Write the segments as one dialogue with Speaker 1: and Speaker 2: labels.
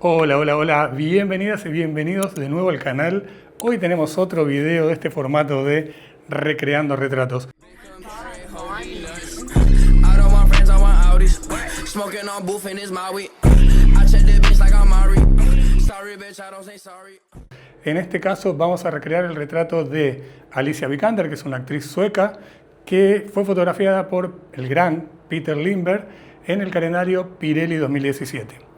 Speaker 1: Hola, hola, hola, bienvenidas y bienvenidos de nuevo al canal. Hoy tenemos otro video de este formato de Recreando Retratos. En este caso vamos a recrear el retrato de Alicia Vikander, que es una actriz sueca, que fue fotografiada por el gran Peter Lindbergh en el calendario Pirelli 2017.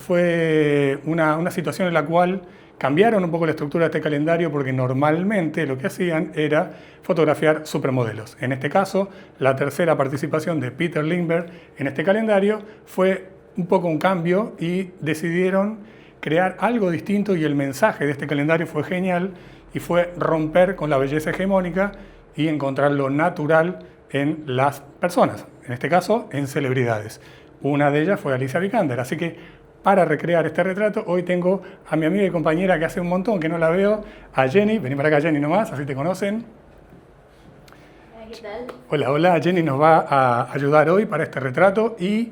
Speaker 1: Fue una situación en la cual cambiaron un poco la estructura de este calendario porque normalmente lo que hacían era fotografiar supermodelos. En este caso, la tercera participación de Peter Lindbergh en este calendario fue un poco un cambio y decidieron crear algo distinto, y el mensaje de este calendario fue genial y fue romper con la belleza hegemónica y encontrar lo natural en las personas, en este caso en celebridades. Una de ellas fue Alicia Vikander, así que para recrear este retrato, hoy tengo a mi amiga y compañera que hace un montón que no la veo, a Jenny. Vení para acá, Jenny, nomás, así te conocen.
Speaker 2: Hola, ¿qué tal?
Speaker 1: Hola, hola. Jenny nos va a ayudar hoy para este retrato y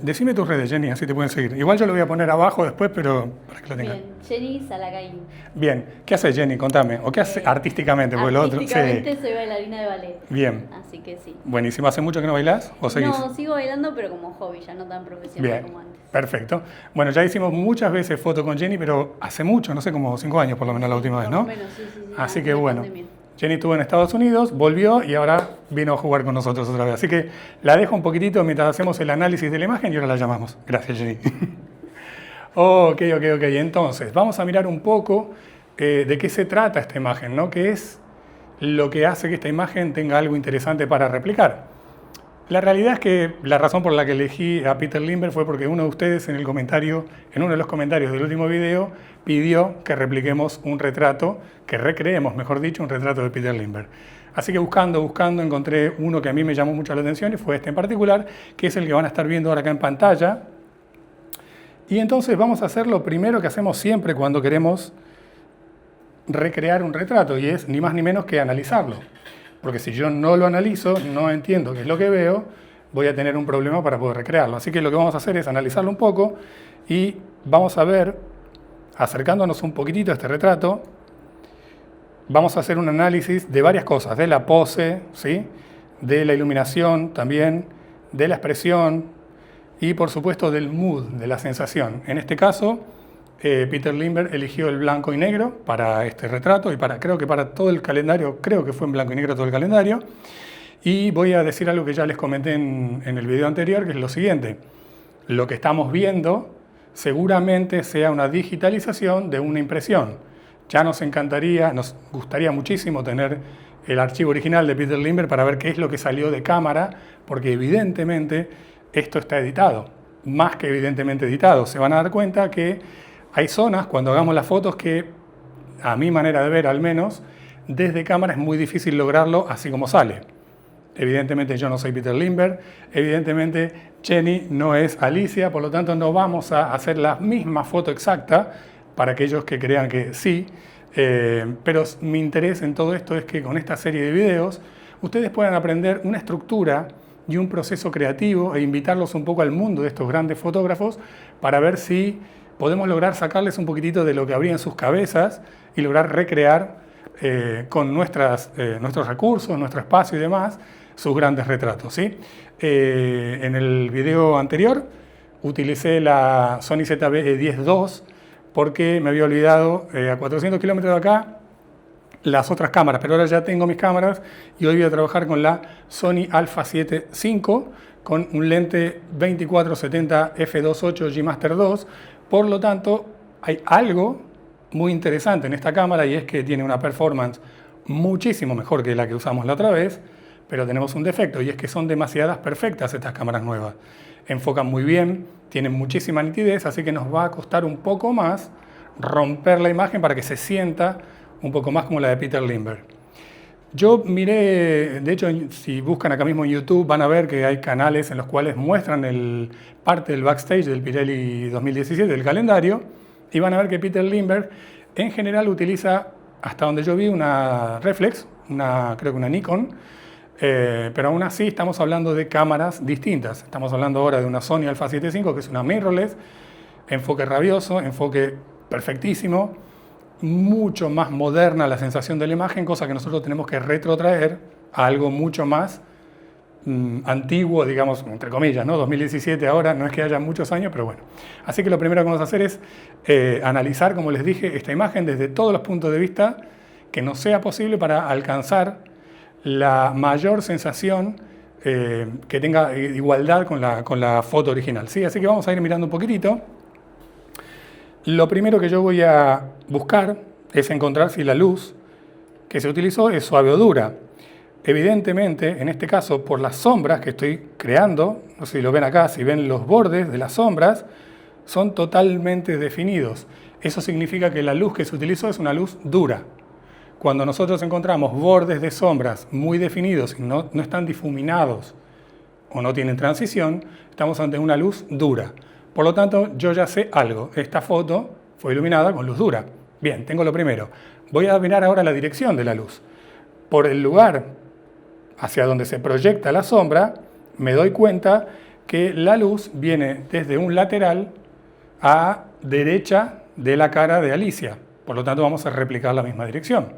Speaker 1: decime tus redes, Jenny, así te pueden seguir. Igual yo lo voy a poner abajo después, pero para que lo tengan.
Speaker 2: Bien, Jenny Salakain.
Speaker 1: Bien, ¿qué haces, Jenny? Contame. ¿O qué haces artísticamente? Porque lo otro,
Speaker 2: Artísticamente soy bailarina de ballet.
Speaker 1: Bien.
Speaker 2: Así que sí.
Speaker 1: Buenísimo. ¿Hace mucho que no bailás o seguís?
Speaker 2: No, sigo bailando, pero como hobby, ya no tan profesional
Speaker 1: Bien,
Speaker 2: como antes.
Speaker 1: perfecto. Bueno, ya hicimos muchas veces foto con Jenny, pero hace mucho, no sé, como 5 años por lo menos la última vez, ¿no?
Speaker 2: Por lo menos, sí.
Speaker 1: Así
Speaker 2: antes
Speaker 1: que
Speaker 2: de
Speaker 1: bueno,
Speaker 2: pandemia.
Speaker 1: Jenny estuvo en Estados Unidos, volvió y ahora vino a jugar con nosotros otra vez. Así que la dejo un poquitito mientras hacemos el análisis de la imagen y ahora la llamamos. Gracias, Jenny. Ok. Entonces, vamos a mirar un poco de qué se trata esta imagen, ¿no? ¿Qué es lo que hace que esta imagen tenga algo interesante para replicar? La realidad es que la razón por la que elegí a Peter Lindbergh fue porque uno de ustedes en uno de los comentarios del último video, pidió que repliquemos un retrato, que recreemos, mejor dicho, un retrato de Peter Lindbergh. Así que buscando, encontré uno que a mí me llamó mucho la atención y fue este en particular, que es el que van a estar viendo ahora acá en pantalla. Y entonces vamos a hacer lo primero que hacemos siempre cuando queremos recrear un retrato, y es ni más ni menos que analizarlo. Porque si yo no lo analizo, no entiendo qué es lo que veo, voy a tener un problema para poder recrearlo. Así que lo que vamos a hacer es analizarlo un poco y vamos a ver, acercándonos un poquitito a este retrato, vamos a hacer un análisis de varias cosas, de la pose, ¿sí? De la iluminación también, de la expresión y por supuesto del mood, de la sensación. En este caso, Peter Lindbergh eligió el blanco y negro para este retrato y creo que para todo el calendario, creo que fue en blanco y negro todo el calendario. Y voy a decir algo que ya les comenté en el video anterior, que es lo siguiente. Lo que estamos viendo seguramente sea una digitalización de una impresión. Ya nos gustaría muchísimo tener el archivo original de Peter Lindbergh para ver qué es lo que salió de cámara, porque evidentemente esto está editado, más que evidentemente editado. Se van a dar cuenta que hay zonas, cuando hagamos las fotos, que a mi manera de ver al menos, desde cámara es muy difícil lograrlo así como sale. Evidentemente yo no soy Peter Lindbergh, evidentemente Jenny no es Alicia, por lo tanto no vamos a hacer la misma foto exacta para aquellos que crean que sí, pero mi interés en todo esto es que con esta serie de videos ustedes puedan aprender una estructura y un proceso creativo e invitarlos un poco al mundo de estos grandes fotógrafos para ver si podemos lograr sacarles un poquitito de lo que habría en sus cabezas y lograr recrear con nuestros recursos, nuestro espacio y demás, sus grandes retratos, ¿sí? En el video anterior utilicé la Sony ZV-10 II porque me había olvidado a 400 kilómetros de acá las otras cámaras, pero ahora ya tengo mis cámaras y hoy voy a trabajar con la Sony Alpha 7 V con un lente 24-70 f2.8 G Master 2. Por lo tanto, hay algo muy interesante en esta cámara y es que tiene una performance muchísimo mejor que la que usamos la otra vez, pero tenemos un defecto y es que son demasiadas perfectas estas cámaras nuevas. Enfocan muy bien, tienen muchísima nitidez, así que nos va a costar un poco más romper la imagen para que se sienta un poco más como la de Peter Lindbergh. Yo miré, de hecho, si buscan acá mismo en YouTube, van a ver que hay canales en los cuales muestran parte del backstage del Pirelli 2017, del calendario, y van a ver que Peter Lindbergh en general utiliza, hasta donde yo vi, una reflex, creo que una Nikon, pero aún así estamos hablando de cámaras distintas. Estamos hablando ahora de una Sony Alpha 7 V, que es una mirrorless, enfoque rabioso, enfoque perfectísimo, mucho más moderna la sensación de la imagen, cosa que nosotros tenemos que retrotraer a algo mucho más antiguo, digamos, entre comillas, ¿no? 2017 ahora, no es que haya muchos años, pero bueno. Así que lo primero que vamos a hacer es analizar, como les dije, esta imagen desde todos los puntos de vista que nos sea posible para alcanzar la mayor sensación que tenga igualdad con la foto original, ¿sí? Así que vamos a ir mirando un poquitito. Lo primero que yo voy a buscar es encontrar si la luz que se utilizó es suave o dura. Evidentemente, en este caso, por las sombras que estoy creando, no sé si lo ven acá, si ven los bordes de las sombras, son totalmente definidos. Eso significa que la luz que se utilizó es una luz dura. Cuando nosotros encontramos bordes de sombras muy definidos y no están difuminados o no tienen transición, estamos ante una luz dura. Por lo tanto, yo ya sé algo. Esta foto fue iluminada con luz dura. Bien, tengo lo primero. Voy a mirar ahora la dirección de la luz. Por el lugar hacia donde se proyecta la sombra, me doy cuenta que la luz viene desde un lateral a derecha de la cara de Alicia. Por lo tanto, vamos a replicar la misma dirección.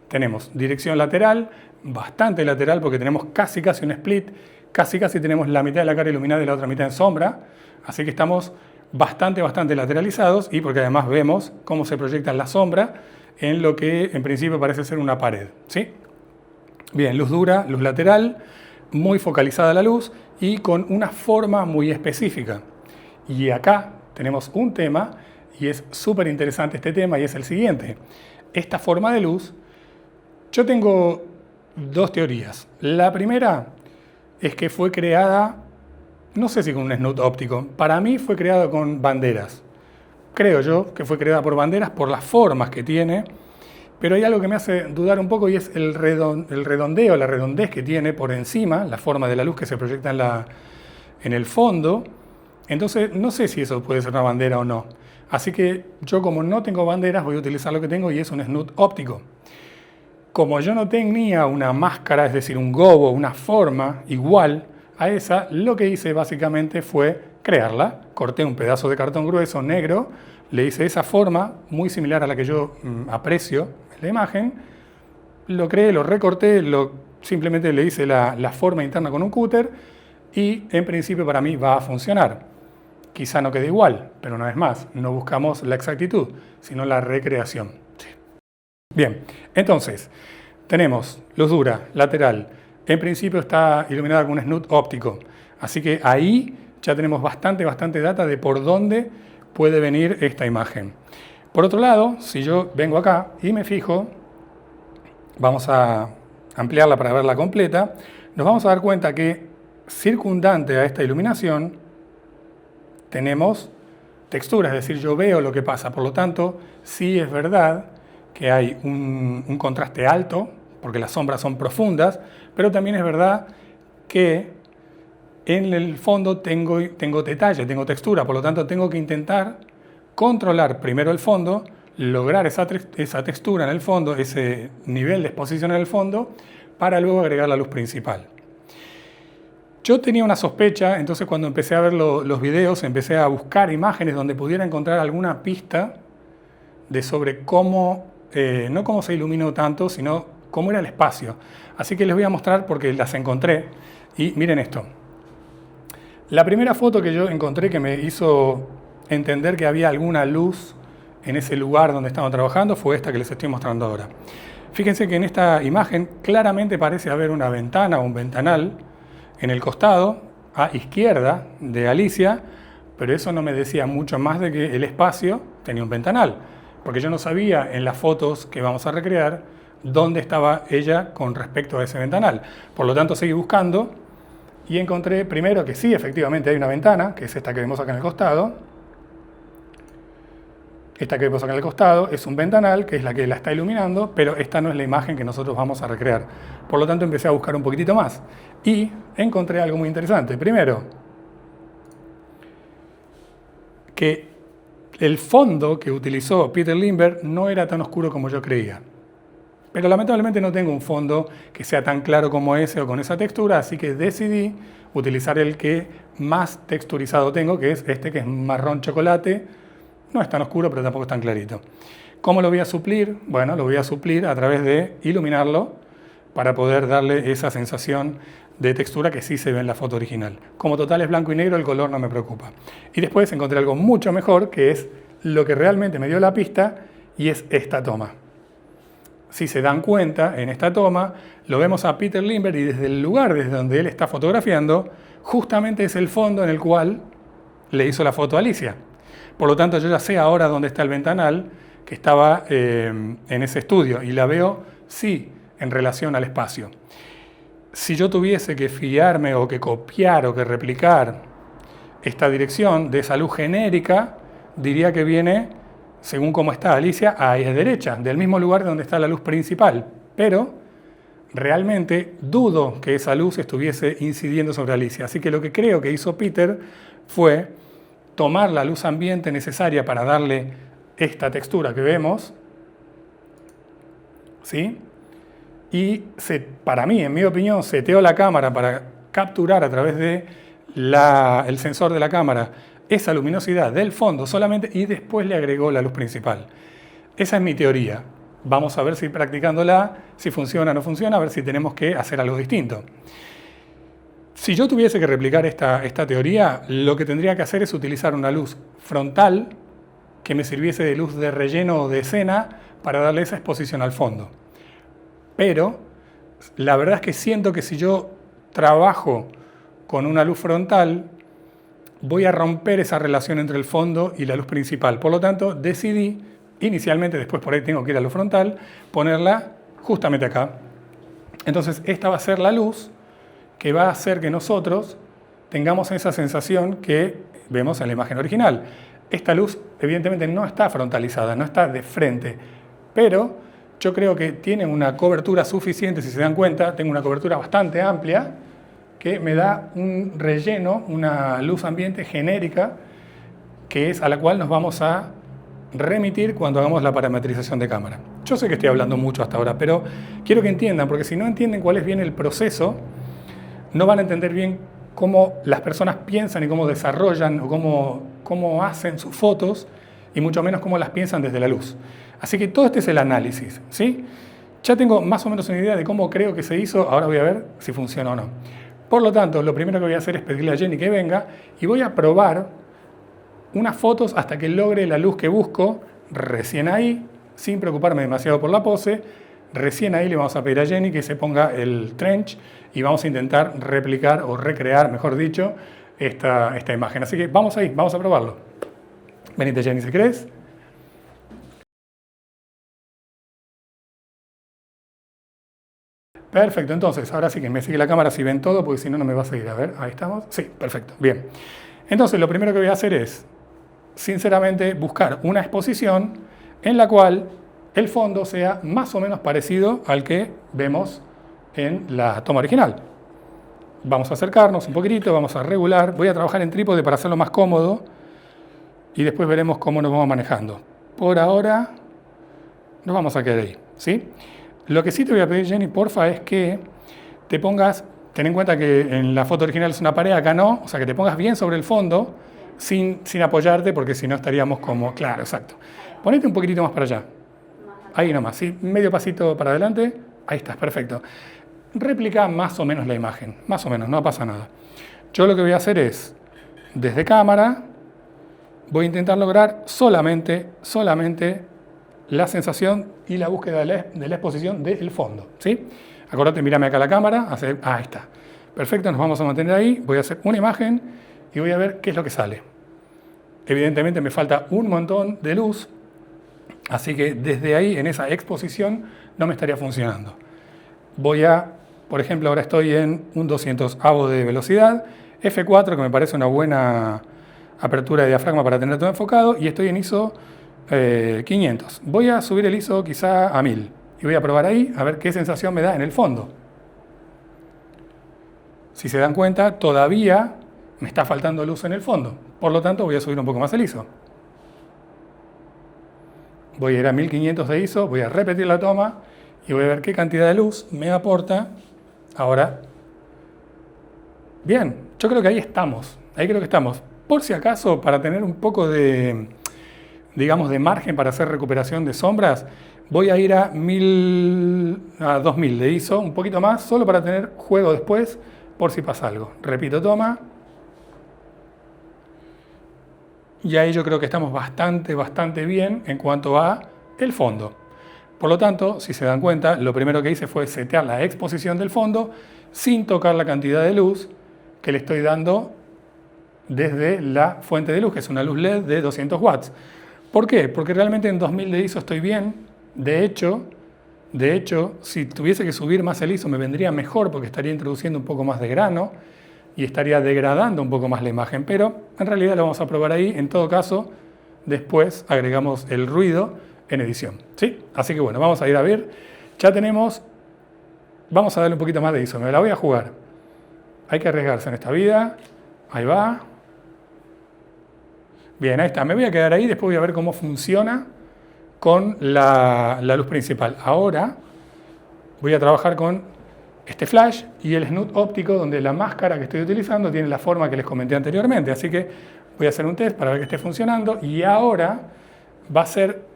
Speaker 1: Tenemos dirección lateral, bastante lateral porque tenemos casi un split, casi tenemos la mitad de la cara iluminada y la otra mitad en sombra, así que estamos bastante lateralizados y porque además vemos cómo se proyecta la sombra en lo que en principio parece ser una pared, ¿sí? Bien, luz dura, luz lateral, muy focalizada la luz y con una forma muy específica. Y acá tenemos un tema, y es súper interesante este tema, y es el siguiente. Esta forma de luz, yo tengo dos teorías. La primera es que fue creada, no sé si con un snoot óptico, para mí fue creada con banderas. Creo yo que fue creada por banderas por las formas que tiene, pero hay algo que me hace dudar un poco y es el redondeo, la redondez que tiene por encima, la forma de la luz que se proyecta en el fondo. Entonces, no sé si eso puede ser una bandera o no. Así que yo, como no tengo banderas, voy a utilizar lo que tengo y es un snoot óptico. Como yo no tenía una máscara, es decir, un gobo, una forma igual a esa, lo que hice básicamente fue crearla. Corté un pedazo de cartón grueso negro, le hice esa forma muy similar a la que yo aprecio en la imagen, lo creé, lo recorté, simplemente le hice la forma interna con un cúter y en principio para mí va a funcionar. Quizá no quede igual, pero una vez más, no buscamos la exactitud, sino la recreación. Sí. Bien, entonces, tenemos luz dura, lateral. En principio está iluminada con un snoot óptico. Así que ahí ya tenemos bastante data de por dónde puede venir esta imagen. Por otro lado, si yo vengo acá y me fijo, vamos a ampliarla para verla completa, nos vamos a dar cuenta que circundante a esta iluminación tenemos textura, es decir, yo veo lo que pasa. Por lo tanto, sí es verdad que hay un contraste alto, porque las sombras son profundas, pero también es verdad que en el fondo tengo detalle, tengo textura, por lo tanto tengo que intentar controlar primero el fondo, lograr esa textura en el fondo, ese nivel de exposición en el fondo, para luego agregar la luz principal. Yo tenía una sospecha, entonces cuando empecé a ver los videos, empecé a buscar imágenes donde pudiera encontrar alguna pista de sobre cómo, no cómo se iluminó tanto, sino cómo era el espacio. Así que les voy a mostrar porque las encontré. Y miren esto. La primera foto que yo encontré que me hizo entender que había alguna luz en ese lugar donde estamos trabajando fue esta que les estoy mostrando ahora. Fíjense que en esta imagen claramente parece haber una ventana o un ventanal en el costado, a izquierda de Alicia, pero eso no me decía mucho más de que el espacio tenía un ventanal, porque yo no sabía en las fotos que vamos a recrear dónde estaba ella con respecto a ese ventanal. Por lo tanto, seguí buscando y encontré primero que sí, efectivamente hay una ventana, que es esta que vemos acá en el costado. Esta que vemos acá en el costado es un ventanal, que es la que la está iluminando, pero esta no es la imagen que nosotros vamos a recrear. Por lo tanto, empecé a buscar un poquitito más y encontré algo muy interesante. Primero, que el fondo que utilizó Peter Lindbergh no era tan oscuro como yo creía. Pero lamentablemente no tengo un fondo que sea tan claro como ese o con esa textura, así que decidí utilizar el que más texturizado tengo, que es este que es marrón chocolate. No es tan oscuro, pero tampoco es tan clarito. ¿Cómo lo voy a suplir? Bueno, lo voy a suplir a través de iluminarlo para poder darle esa sensación de textura que sí se ve en la foto original. Como total es blanco y negro, el color no me preocupa. Y después encontré algo mucho mejor, que es lo que realmente me dio la pista, y es esta toma. Si se dan cuenta, en esta toma lo vemos a Peter Lindbergh y desde el lugar desde donde él está fotografiando, justamente es el fondo en el cual le hizo la foto a Alicia. Por lo tanto, yo ya sé ahora dónde está el ventanal que estaba en ese estudio y la veo, sí, en relación al espacio. Si yo tuviese que fiarme o que copiar o que replicar esta dirección de esa luz genérica, diría que viene, según cómo está Alicia, a la derecha, del mismo lugar donde está la luz principal. Pero realmente dudo que esa luz estuviese incidiendo sobre Alicia. Así que lo que creo que hizo Peter fue tomar la luz ambiente necesaria para darle esta textura que vemos, ¿sí? Y para mí, en mi opinión, seteó la cámara para capturar a través del sensor de la cámara esa luminosidad del fondo solamente y después le agregó la luz principal. Esa es mi teoría. Vamos a ver si practicándola, si funciona o no funciona, a ver si tenemos que hacer algo distinto. Si yo tuviese que replicar esta teoría, lo que tendría que hacer es utilizar una luz frontal que me sirviese de luz de relleno o de escena para darle esa exposición al fondo. Pero la verdad es que siento que si yo trabajo con una luz frontal, voy a romper esa relación entre el fondo y la luz principal. Por lo tanto, decidí inicialmente, después por ahí tengo que ir a luz frontal, ponerla justamente acá. Entonces, esta va a ser la luz que va a hacer que nosotros tengamos esa sensación que vemos en la imagen original. Esta luz, evidentemente, no está frontalizada, no está de frente, pero yo creo que tiene una cobertura suficiente, si se dan cuenta, tengo una cobertura bastante amplia, que me da un relleno, una luz ambiente genérica, que es a la cual nos vamos a remitir cuando hagamos la parametrización de cámara. Yo sé que estoy hablando mucho hasta ahora, pero quiero que entiendan, porque si no entienden cuál es bien el proceso, no van a entender bien cómo las personas piensan y cómo desarrollan o cómo hacen sus fotos, y mucho menos cómo las piensan desde la luz. Así que todo este es el análisis, ¿sí? Ya tengo más o menos una idea de cómo creo que se hizo, ahora voy a ver si funciona o no. Por lo tanto, lo primero que voy a hacer es pedirle a Jenny que venga y voy a probar unas fotos hasta que logre la luz que busco, recién ahí, sin preocuparme demasiado por la pose, recién ahí le vamos a pedir a Jenny que se ponga el trench y vamos a intentar replicar o recrear, mejor dicho, esta imagen. Así que vamos ahí, vamos a probarlo. Venite Jenny, si querés. Perfecto, entonces, ahora sí que me sigue la cámara si ven todo, porque si no, no me va a seguir. A ver, ahí estamos. Sí, perfecto, bien. Entonces, lo primero que voy a hacer es, sinceramente, buscar una exposición en la cual el fondo sea más o menos parecido al que vemos en la toma original. Vamos a acercarnos un poquitito, vamos a regular. Voy a trabajar en trípode para hacerlo más cómodo y después veremos cómo nos vamos manejando. Por ahora, nos vamos a quedar ahí, ¿sí? Lo que sí te voy a pedir, Jenny, porfa, es que te pongas, ten en cuenta que en la foto original es una pared, acá no, o sea, que te pongas bien sobre el fondo, sin apoyarte, porque si no estaríamos como, claro, exacto. Ponete un poquitito más para allá. Ahí nomás, ¿sí? Medio pasito para adelante, ahí estás, perfecto. Replica más o menos la imagen, más o menos, no pasa nada. Yo lo que voy a hacer es, desde cámara, voy a intentar lograr solamente la sensación y la búsqueda de la exposición del fondo, ¿sí? Acordate, mírame acá a la cámara, ahí está. Perfecto, nos vamos a mantener ahí, voy a hacer una imagen y voy a ver qué es lo que sale. Evidentemente me falta un montón de luz, así que desde ahí, en esa exposición, no me estaría funcionando. Voy a, por ejemplo, ahora estoy en un 200avo de velocidad, F4, que me parece una buena apertura de diafragma para tener todo enfocado, y estoy en ISO 500. Voy a subir el ISO quizá a 1000 y voy a probar ahí a ver qué sensación me da en el fondo. Si se dan cuenta, todavía me está faltando luz en el fondo, por lo tanto voy a subir un poco más el ISO. Voy a ir a 1500 de ISO, voy a repetir la toma y voy a ver qué cantidad de luz me aporta ahora. Bien, yo creo que ahí estamos, Por si acaso, para tener un poco de, digamos, de margen para hacer recuperación de sombras, voy a ir a 2000 de ISO, un poquito más, solo para tener juego después, por si pasa algo. Repito, toma. Y ahí yo creo que estamos bastante bien en cuanto a el fondo. Por lo tanto, si se dan cuenta, lo primero que hice fue setear la exposición del fondo sin tocar la cantidad de luz que le estoy dando desde la fuente de luz, que es una luz LED de 200 watts. ¿Por qué? Porque realmente en 2000 de ISO estoy bien. De hecho, si tuviese que subir más el ISO me vendría mejor porque estaría introduciendo un poco más de grano y estaría degradando un poco más la imagen, pero en realidad lo vamos a probar ahí. En todo caso, después agregamos el ruido en edición, ¿sí? Así que bueno, vamos a ir a ver. Ya tenemos, vamos a darle un poquito más de ISO, me la voy a jugar. Hay que arriesgarse en esta vida. Ahí va. Bien, ahí está. Me voy a quedar ahí, después voy a ver cómo funciona con la luz principal. Ahora voy a trabajar con este flash y el snoot óptico, donde la máscara que estoy utilizando tiene la forma que les comenté anteriormente. Así que voy a hacer un test para ver que esté funcionando. Y ahora va a ser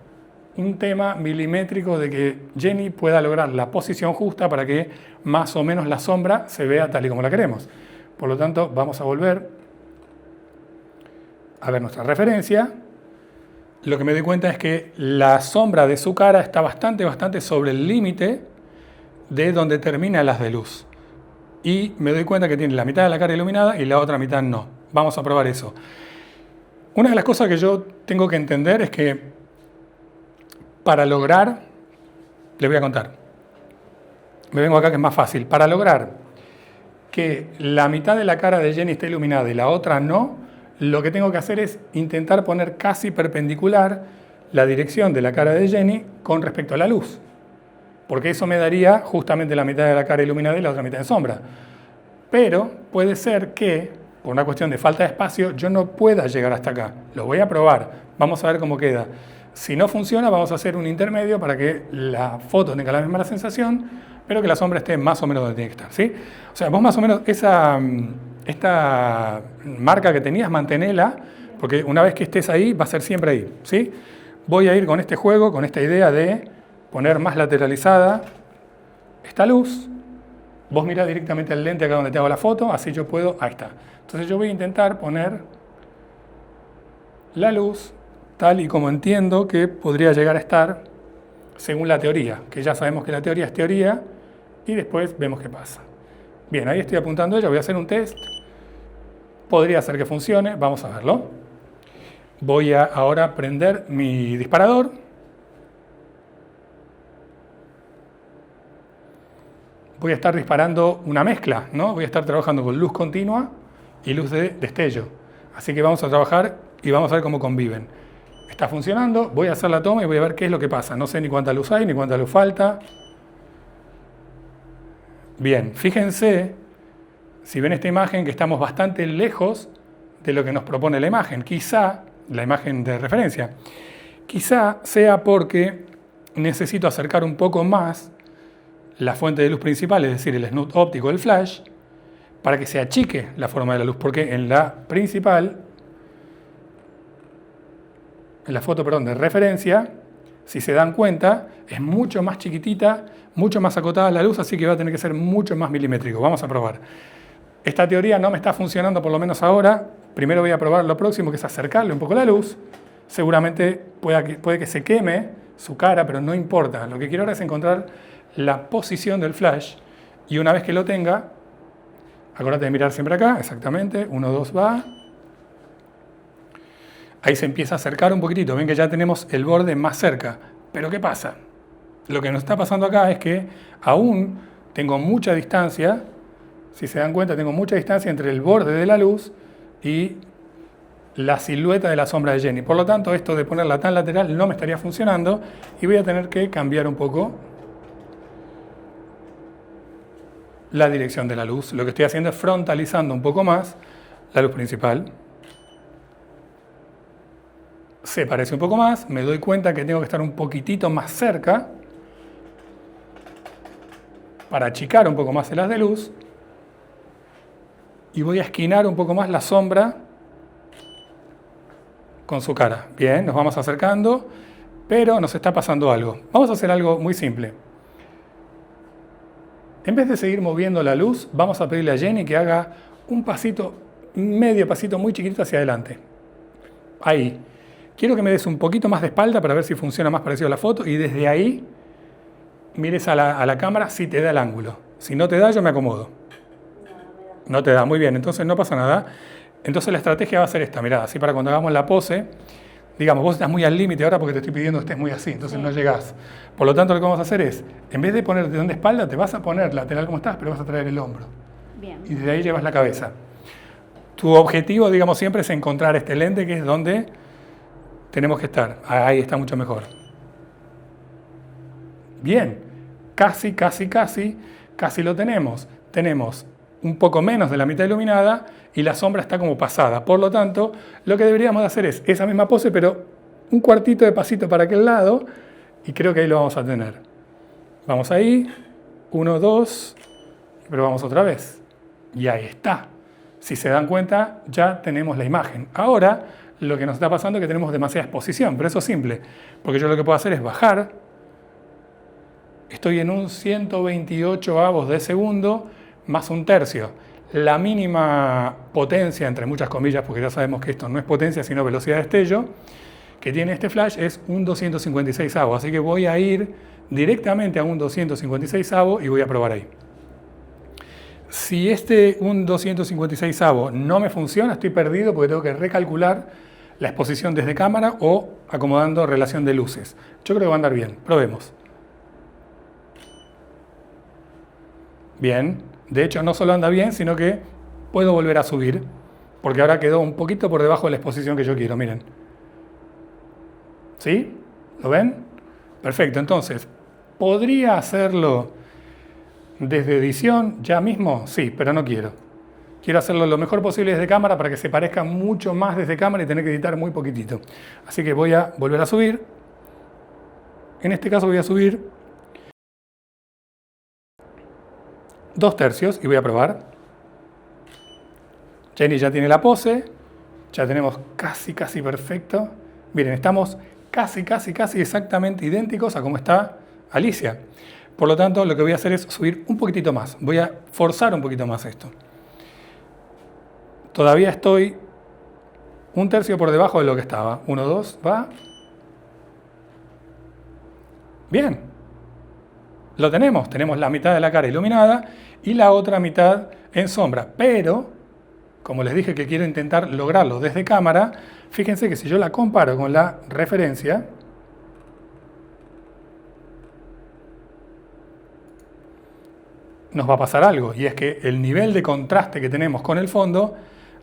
Speaker 1: un tema milimétrico de que Jenny pueda lograr la posición justa para que más o menos la sombra se vea tal y como la queremos. Por lo tanto, vamos a volver a ver nuestra referencia. Lo que me doy cuenta es que la sombra de su cara está bastante sobre el límite de donde termina el haz de luz. Y me doy cuenta que tiene la mitad de la cara iluminada y la otra mitad no. Vamos a probar eso. Una de las cosas que yo tengo que entender es que para lograr, les voy a contar, me vengo acá que es más fácil, para lograr que la mitad de la cara de Jenny esté iluminada y la otra no, lo que tengo que hacer es intentar poner casi perpendicular la dirección de la cara de Jenny con respecto a la luz. Porque eso me daría justamente la mitad de la cara iluminada y la otra mitad en sombra. Pero puede ser que, por una cuestión de falta de espacio, yo no pueda llegar hasta acá. Lo voy a probar, vamos a ver cómo queda. Si no funciona, vamos a hacer un intermedio para que la foto tenga la misma sensación, pero que la sombra esté más o menos donde tiene que estar, ¿sí? O sea, vos más o menos esta marca que tenías, mantenela, porque una vez que estés ahí, va a ser siempre ahí, ¿sí? Voy a ir con este juego, con esta idea de poner más lateralizada esta luz. Vos mirá directamente al lente acá donde te hago la foto, así yo puedo, ahí está. Entonces yo voy a intentar poner la luz tal y como entiendo que podría llegar a estar según la teoría, que ya sabemos que la teoría es teoría, y después vemos qué pasa. Bien, ahí estoy apuntando a ella, voy a hacer un test. Podría ser que funcione, vamos a verlo. Voy a ahora prender mi disparador. Voy a estar disparando una mezcla, ¿no? Voy a estar trabajando con luz continua y luz de destello. Así que vamos a trabajar y vamos a ver cómo conviven. Está funcionando, voy a hacer la toma y voy a ver qué es lo que pasa. No sé ni cuánta luz hay, ni cuánta luz falta. Bien, fíjense, si ven esta imagen, que estamos bastante lejos de lo que nos propone la imagen. Quizá, la imagen de referencia, quizá sea porque necesito acercar un poco más la fuente de luz principal, es decir, el snoot óptico del flash, para que se achique la forma de la luz, porque en la principal, en la foto, de referencia, si se dan cuenta, es mucho más chiquitita, mucho más acotada la luz, así que va a tener que ser mucho más milimétrico. Vamos a probar. Esta teoría no me está funcionando, por lo menos ahora. Primero voy a probar lo próximo, que es acercarle un poco la luz. Seguramente puede que se queme su cara, pero no importa. Lo que quiero ahora es encontrar la posición del flash, y una vez que lo tenga, acuérdate de mirar siempre acá, exactamente, 1, 2, va. Ahí se empieza a acercar un poquitito, ven que ya tenemos el borde más cerca. Pero ¿qué pasa? Lo que nos está pasando acá es que aún tengo mucha distancia, si se dan cuenta, tengo mucha distancia entre el borde de la luz y la silueta de la sombra de Jenny. Por lo tanto, esto de ponerla tan lateral no me estaría funcionando y voy a tener que cambiar un poco la dirección de la luz. Lo que estoy haciendo es frontalizando un poco más la luz principal. Se parece un poco más, me doy cuenta que tengo que estar un poquitito más cerca. para achicar un poco más el haz de luz y voy a esquinar un poco más la sombra con su cara. Bien, nos vamos acercando, pero nos está pasando algo. Vamos a hacer algo muy simple. En vez de seguir moviendo la luz, vamos a pedirle a Jenny que haga un pasito, medio pasito muy chiquitito hacia adelante. Ahí. Quiero que me des un poquito más de espalda para ver si funciona más parecido a la foto y desde ahí mires a la cámara si te da el ángulo. Si no te da, yo me acomodo. No te da, muy bien, entonces no pasa nada. Entonces la estrategia va a ser esta, mirá, así para cuando hagamos la pose, digamos, vos estás muy al límite ahora porque te estoy pidiendo que estés muy así, entonces no llegás. Por lo tanto, lo que vamos a hacer es, en vez de ponerte de espalda, te vas a poner lateral como estás, pero vas a traer el hombro.
Speaker 2: Bien.
Speaker 1: Y desde ahí llevas la cabeza. Tu objetivo, digamos, siempre es encontrar este lente que es donde tenemos que estar. Ahí está mucho mejor. Bien, casi lo tenemos. Tenemos un poco menos de la mitad iluminada y la sombra está como pasada. Por lo tanto, lo que deberíamos de hacer es esa misma pose, pero un cuartito de pasito para aquel lado y creo que ahí lo vamos a tener. Vamos ahí, 1, 2, pero vamos otra vez. Y ahí está. Si se dan cuenta, ya tenemos la imagen. Ahora, lo que nos está pasando es que tenemos demasiada exposición, pero eso es simple, porque yo lo que puedo hacer es bajar. Estoy en un 128avos de segundo más un tercio. La mínima potencia, entre muchas comillas, porque ya sabemos que esto no es potencia, sino velocidad de destello, que tiene este flash es un 256avo. Así que voy a ir directamente a un 256avo y voy a probar ahí. Si un 256avo no me funciona, estoy perdido porque tengo que recalcular la exposición desde cámara o acomodando relación de luces. Yo creo que va a andar bien. Probemos. Bien. De hecho, no solo anda bien, sino que puedo volver a subir, porque ahora quedó un poquito por debajo de la exposición que yo quiero, miren. ¿Sí? ¿Lo ven? Perfecto, entonces, ¿podría hacerlo desde edición ya mismo? Sí, pero no quiero. Quiero hacerlo lo mejor posible desde cámara para que se parezca mucho más desde cámara y tener que editar muy poquitito. Así que voy a volver a subir. En este caso voy a subir 2/3 y voy a probar. Jenny ya tiene la pose, ya tenemos casi perfecto. Miren, estamos casi exactamente idénticos a como está Alicia. Por lo tanto, lo que voy a hacer es subir un poquitito más. Voy a forzar un poquito más esto. Todavía estoy 1/3 por debajo de lo que estaba. 1, 2, va. Bien. Lo tenemos la mitad de la cara iluminada y la otra mitad en sombra, pero como les dije que quiero intentar lograrlo desde cámara, fíjense que si yo la comparo con la referencia, nos va a pasar algo, y es que el nivel de contraste que tenemos con el fondo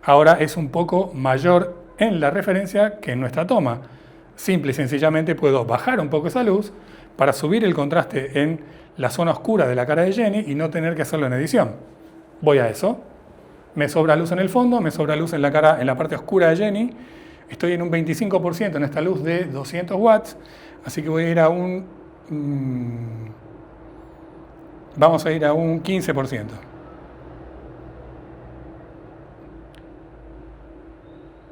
Speaker 1: ahora es un poco mayor en la referencia que en nuestra toma. Simple y sencillamente puedo bajar un poco esa luz para subir el contraste en la zona oscura de la cara de Jenny y no tener que hacerlo en edición. Voy a eso. Me sobra luz en el fondo, me sobra luz en la cara, en la parte oscura de Jenny. Estoy en un 25% en esta luz de 200 watts, así que voy a ir a vamos a ir a un 15%.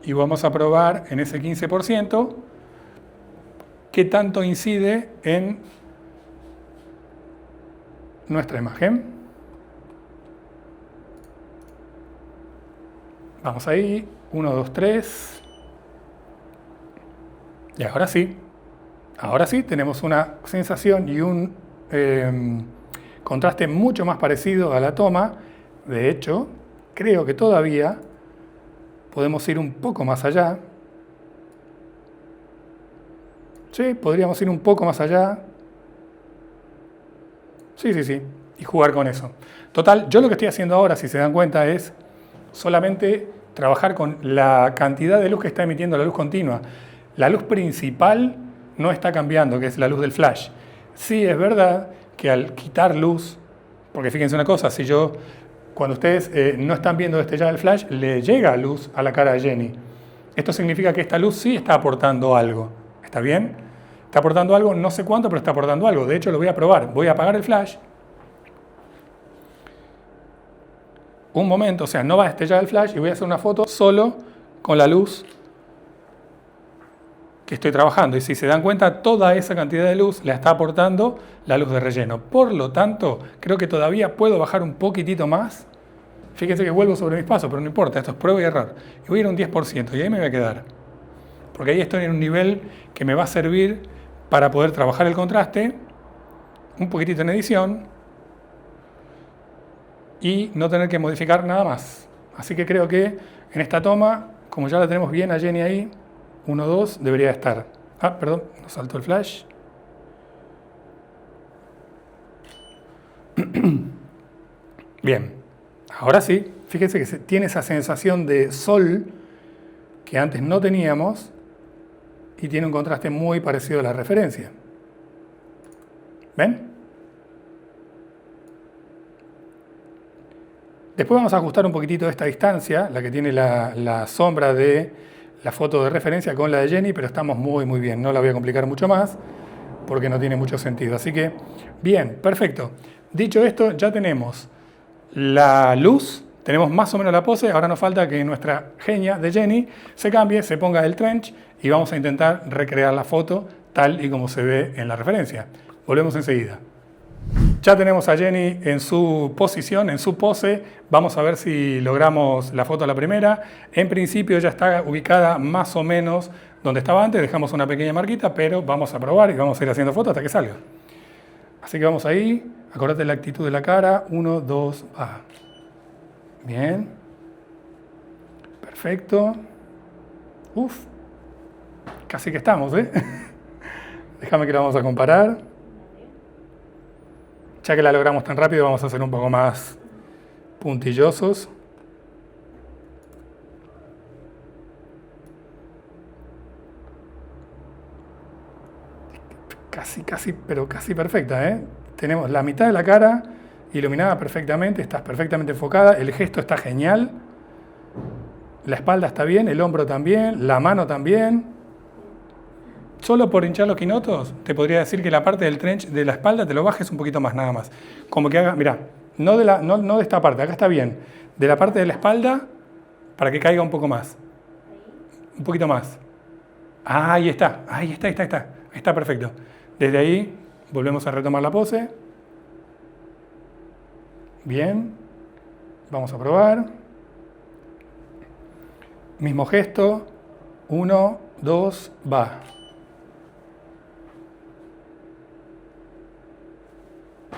Speaker 1: Y vamos a probar en ese 15% qué tanto incide en nuestra imagen. Vamos ahí, 1, 2, 3. Y ahora sí tenemos una sensación y un contraste mucho más parecido a la toma. De hecho, creo que todavía podemos ir un poco más allá. Sí, podríamos ir un poco más allá. Sí, y jugar con eso. Total, yo lo que estoy haciendo ahora, si se dan cuenta, es solamente trabajar con la cantidad de luz que está emitiendo la luz continua. La luz principal no está cambiando, que es la luz del flash. Sí, es verdad que al quitar luz, porque fíjense una cosa, cuando ustedes no están viendo destellar el flash, le llega luz a la cara de Jenny. Esto significa que esta luz sí está aportando algo. ¿Está bien? Está aportando algo, no sé cuánto, pero está aportando algo. De hecho, lo voy a probar. Voy a apagar el flash. un momento, o sea, no va a destellar el flash y voy a hacer una foto solo con la luz que estoy trabajando. Y si se dan cuenta, toda esa cantidad de luz la está aportando la luz de relleno. Por lo tanto, creo que todavía puedo bajar un poquitito más. Fíjense que vuelvo sobre mis pasos, pero no importa, esto es prueba y error. Y voy a ir a un 10% y ahí me voy a quedar. Porque ahí estoy en un nivel que me va a servir para poder trabajar el contraste, un poquitito en edición, y no tener que modificar nada más. Así que creo que en esta toma, como ya la tenemos bien a Jenny ahí, 1, 2, debería estar. Ah, perdón, nos saltó el flash. Bien, ahora sí, fíjense que tiene esa sensación de sol que antes no teníamos y tiene un contraste muy parecido a la referencia. ¿Ven? Después vamos a ajustar un poquitito esta distancia, la que tiene la sombra de la foto de referencia con la de Jenny, pero estamos muy bien. No la voy a complicar mucho más porque no tiene mucho sentido. Así que, bien, perfecto. Dicho esto, ya tenemos la luz, tenemos más o menos la pose. Ahora nos falta que nuestra genia de Jenny se cambie, se ponga el trench y vamos a intentar recrear la foto tal y como se ve en la referencia. Volvemos enseguida. Ya tenemos a Jenny en su posición, en su pose. Vamos a ver si logramos la foto a la primera. En principio ya está ubicada más o menos donde estaba antes. Dejamos una pequeña marquita, pero vamos a probar y vamos a ir haciendo foto hasta que salga. Así que vamos ahí. Acordate la actitud de la cara. 1, 2, va. Bien. Perfecto. Uf. Casi que estamos, ¿eh? Déjame que la vamos a comparar. Ya que la logramos tan rápido, vamos a hacer un poco más puntillosos. Casi, pero casi perfecta, ¿eh? Tenemos la mitad de la cara iluminada perfectamente, estás perfectamente enfocada, el gesto está genial, la espalda está bien, el hombro también, la mano también. Solo por hinchar los quinotos, te podría decir que la parte del trench de la espalda te lo bajes un poquito más, nada más. Como que haga, mirá, no de esta parte, acá está bien. De la parte de la espalda, para que caiga un poco más. Un poquito más. Ah, ahí está. Ahí está perfecto. Desde ahí, volvemos a retomar la pose. Bien. Vamos a probar. Mismo gesto. 1, 2, va.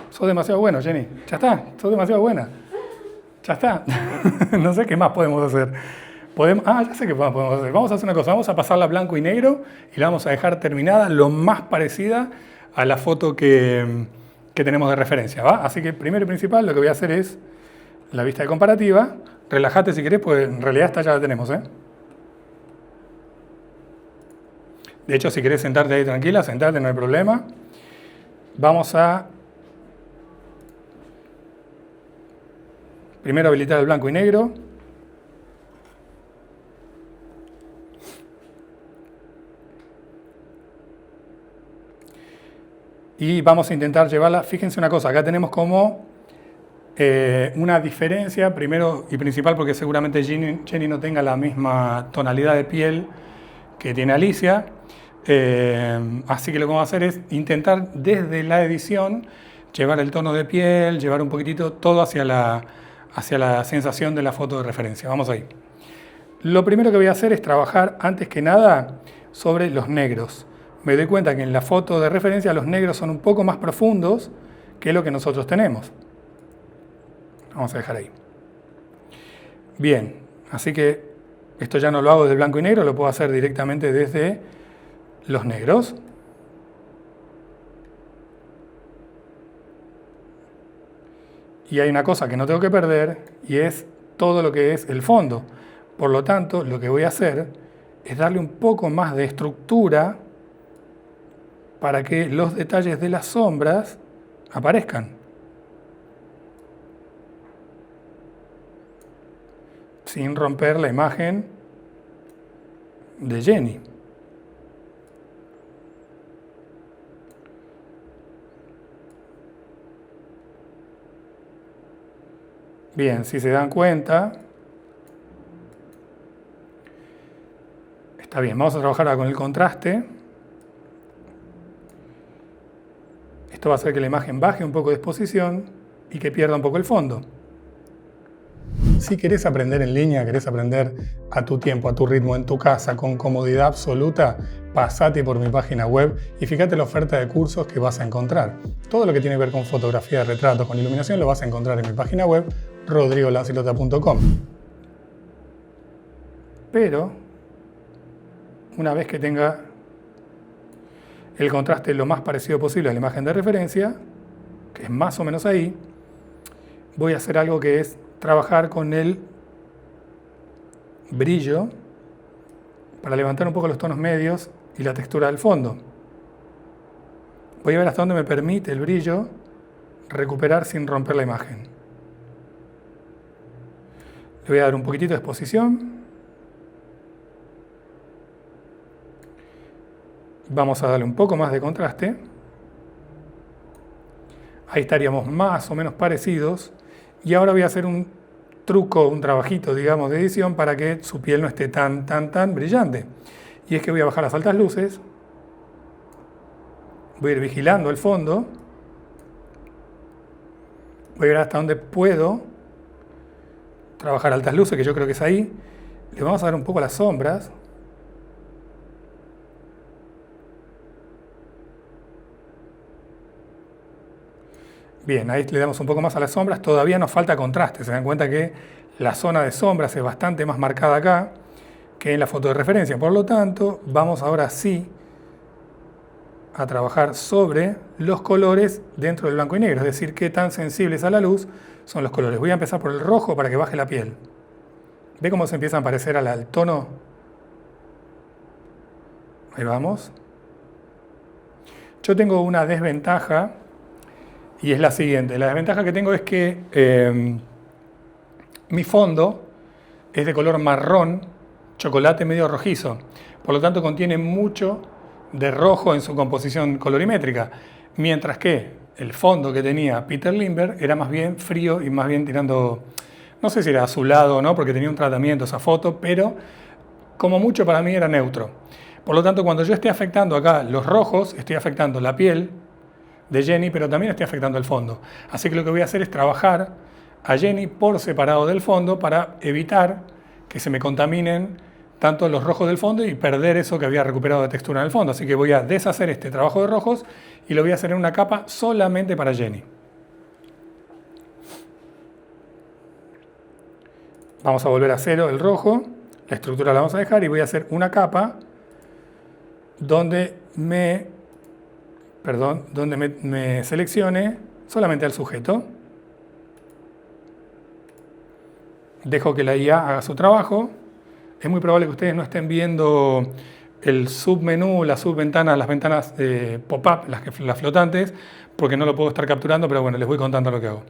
Speaker 1: Sos demasiado bueno, Jenny. Ya está, sos demasiado buena. Ya está. No sé qué más podemos hacer. Ya sé qué más podemos hacer. Vamos a hacer una cosa. Vamos a pasarla a blanco y negro y la vamos a dejar terminada lo más parecida a la foto que tenemos de referencia, ¿va? Así que primero y principal lo que voy a hacer es la vista de comparativa. Relájate si querés, pues en realidad esta ya la tenemos, ¿eh? De hecho, si querés sentarte ahí tranquila, sentate, no hay problema. Vamos a primero habilitar el blanco y negro. Y vamos a intentar llevarla, fíjense una cosa, acá tenemos como una diferencia, primero y principal porque seguramente Jenny no tenga la misma tonalidad de piel que tiene Alicia. Así que lo que vamos a hacer es intentar desde la edición llevar el tono de piel, llevar un poquitito todo hacia la sensación de la foto de referencia. Vamos ahí. Lo primero que voy a hacer es trabajar antes que nada sobre los negros. Me doy cuenta que en la foto de referencia los negros son un poco más profundos que lo que nosotros tenemos. Vamos a dejar ahí. Bien, así que esto ya no lo hago de blanco y negro, lo puedo hacer directamente desde los negros. Y hay una cosa que no tengo que perder y es todo lo que es el fondo. Por lo tanto, lo que voy a hacer es darle un poco más de estructura para que los detalles de las sombras aparezcan. Sin romper la imagen de Jenny. Bien, si se dan cuenta, está bien. Vamos a trabajar ahora con el contraste. Esto va a hacer que la imagen baje un poco de exposición y que pierda un poco el fondo. Si querés aprender en línea, querés aprender a tu tiempo, a tu ritmo, en tu casa, con comodidad absoluta, pasate por mi página web y fíjate la oferta de cursos que vas a encontrar. Todo lo que tiene que ver con fotografía de retratos, con iluminación, lo vas a encontrar en mi página web, rodrigolancilota.com. Pero, una vez que tenga el contraste lo más parecido posible a la imagen de referencia, que es más o menos ahí, voy a hacer algo que es trabajar con el brillo para levantar un poco los tonos medios y la textura del fondo. Voy a ver hasta dónde me permite el brillo recuperar sin romper la imagen. Le voy a dar un poquitito de exposición. Vamos a darle un poco más de contraste. Ahí estaríamos más o menos parecidos. Y ahora voy a hacer un truco, un trabajito, digamos, de edición para que su piel no esté tan brillante. Y es que voy a bajar las altas luces. Voy a ir vigilando el fondo. Voy a ver hasta dónde puedo trabajar altas luces, que yo creo que es ahí. Le vamos a dar un poco a las sombras. Bien, ahí le damos un poco más a las sombras. Todavía nos falta contraste. Se dan cuenta que la zona de sombras es bastante más marcada acá que en la foto de referencia. Por lo tanto, vamos ahora sí a trabajar sobre los colores dentro del blanco y negro. Es decir, qué tan sensibles a la luz son los colores. Voy a empezar por el rojo para que baje la piel. ¿Ve cómo se empiezan a parecer al tono? Ahí vamos. Yo tengo una desventaja. Y es la siguiente. La desventaja que tengo es que mi fondo es de color marrón, chocolate medio rojizo. Por lo tanto, contiene mucho de rojo en su composición colorimétrica. Mientras que el fondo que tenía Peter Lindbergh era más bien frío y más bien tirando, no sé si era azulado o no, porque tenía un tratamiento esa foto, pero como mucho para mí era neutro. Por lo tanto, cuando yo esté afectando acá los rojos, estoy afectando la piel de Jenny, pero también estoy afectando el fondo. Así que lo que voy a hacer es trabajar a Jenny por separado del fondo para evitar que se me contaminen tanto los rojos del fondo y perder eso que había recuperado de textura en el fondo. Así que voy a deshacer este trabajo de rojos y lo voy a hacer en una capa solamente para Jenny. Vamos a volver a cero el rojo, la estructura la vamos a dejar y voy a hacer una capa donde me seleccione solamente al sujeto. Dejo que la IA haga su trabajo. Es muy probable que ustedes no estén viendo el submenú, la subventana, las ventanas pop-up, las flotantes, porque no lo puedo estar capturando, pero bueno, les voy contando lo que hago.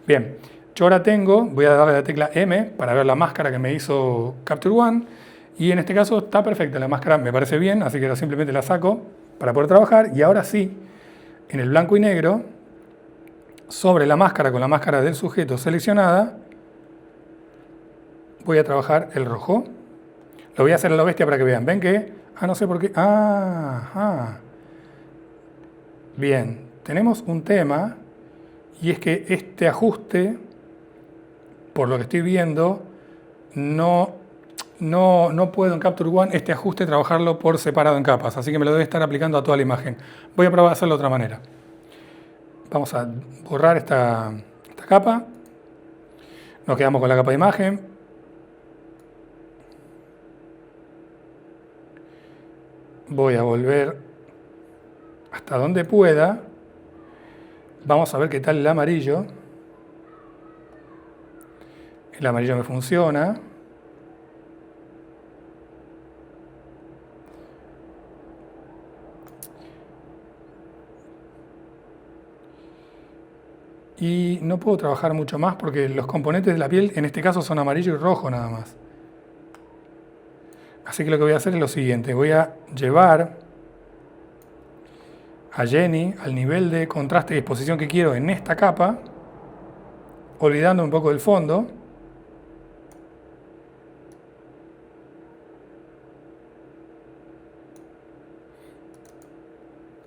Speaker 1: Bien, yo ahora voy a darle la tecla M para ver la máscara que me hizo Capture One, y en este caso está perfecta, la máscara me parece bien, así que simplemente la saco para poder trabajar, y ahora sí, en el blanco y negro, sobre la máscara, con la máscara del sujeto seleccionada, voy a trabajar el rojo. Lo voy a hacer a la bestia para que vean. ¿Ven que? No sé por qué. Bien, tenemos un tema, y es que este ajuste, por lo que estoy viendo, no puedo en Capture One este ajuste trabajarlo por separado en capas, así que me lo debe estar aplicando a toda la imagen. Voy a probar a hacerlo de otra manera. Vamos a borrar esta capa. Nos quedamos con la capa de imagen. Voy a volver hasta donde pueda. Vamos a ver qué tal el amarillo. El amarillo me funciona. Y no puedo trabajar mucho más porque los componentes de la piel en este caso son amarillo y rojo nada más. Así que lo que voy a hacer es lo siguiente. Voy a llevar a Jenny al nivel de contraste y exposición que quiero en esta capa. olvidando un poco del fondo.